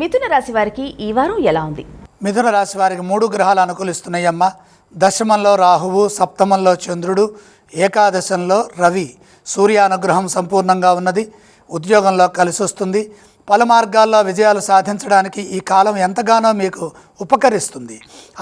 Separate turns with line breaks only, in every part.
మిథున రాశి వారికి ఈ వారం ఎలా ఉంది?
మిథున రాశి వారికి 3 గ్రహాలు అనుకూలిస్తున్నాయమ్మ. దశమంలో రాహువు, సప్తమంలో చంద్రుడు, ఏకాదశంలో రవి. సూర్యానుగ్రహం సంపూర్ణంగా ఉన్నది. ఉద్యోగంలో కలిసి వస్తుంది. పలు మార్గాల్లో విజయాలు సాధించడానికి ఈ కాలం ఎంతగానో మీకు ఉపకరిస్తుంది.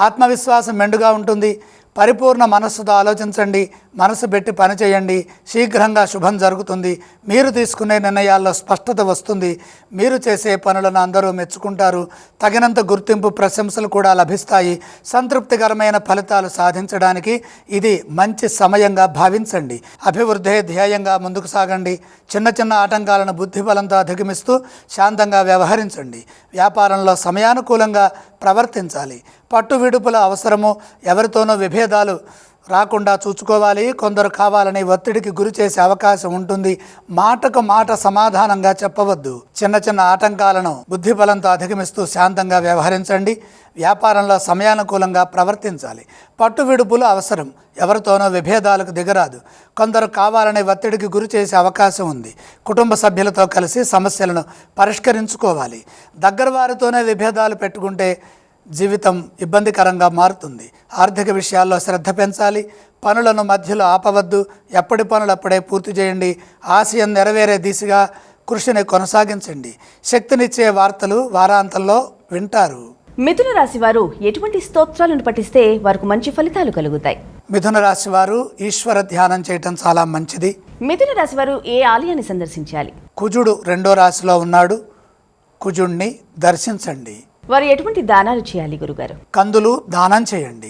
ఆత్మవిశ్వాసం మెండుగా ఉంటుంది. పరిపూర్ణ మనస్సుతో ఆలోచించండి. మనసు పెట్టి పని చేయండి. శీఘ్రంగా శుభం జరుగుతుంది. మీరు తీసుకునే నిర్ణయాల్లో స్పష్టత వస్తుంది. మీరు చేసే పనులను అందరూ మెచ్చుకుంటారు. తగినంత గుర్తింపు, ప్రశంసలు కూడా లభిస్తాయి. సంతృప్తికరమైన ఫలితాలు సాధించడానికి ఇది మంచి సమయంగా భావించండి. అభివృద్ధి ధ్యేయంగా ముందుకు సాగండి. చిన్న చిన్న ఆటంకాలను బుద్ధిబలంతో అధిగమిస్తూ శాంతంగా వ్యవహరించండి. వ్యాపారంలో సమయానుకూలంగా ప్రవర్తించాలి. పట్టు విడుపుల అవసరము. ఎవరితోనో విభేదాలు రాకుండా చూసుకోవాలి. కొందరు కావాలని ఒత్తిడికి గురి చేసే అవకాశం ఉంటుంది. మాటకు మాట సమాధానంగా చెప్పవద్దు. చిన్న చిన్న ఆటంకాలను బుద్ధిబలంతో అధిగమిస్తూ శాంతంగా వ్యవహరించండి. వ్యాపారంలో సమయానుకూలంగా ప్రవర్తించాలి. పట్టు విడుపులు అవసరం. ఎవరితోనో విభేదాలకు దిగరాదు. కొందరు కావాలని ఒత్తిడికి గురి చేసే అవకాశం ఉంది. కుటుంబ సభ్యులతో కలిసి సమస్యలను పరిష్కరించుకోవాలి. దగ్గర వారితోనే విభేదాలు పెట్టుకుంటే జీవితం ఇబ్బందికరంగా మారుతుంది. ఆర్థిక విషయాల్లో శ్రద్ధ పెంచాలి. పనులను మధ్యలో ఆపవద్దు. ఎప్పటి పనులు అప్పుడే పూర్తి చేయండి. ఆశయం నెరవేరే దిశగా కృషిని కొనసాగించండి. శక్తినిచ్చే వార్తలు వారాంతంలో వింటారు.
మిథున రాశి వారు ఎటువంటి స్తోత్రాలను పఠిస్తే వారికి మంచి ఫలితాలు కలుగుతాయి?
మిథున రాశి వారు ఈశ్వర ధ్యానం చేయటం చాలా మంచిది.
మిథున రాశి వారు ఏ ఆలయాన్ని సందర్శించాలి?
కుజుడు 2వ రాశిలో ఉన్నాడు. కుజుడిని దర్శించండి.
వారు ఎటువంటి దానాలు చేయాలి గురుగారు?
కందులు దానం చేయండి.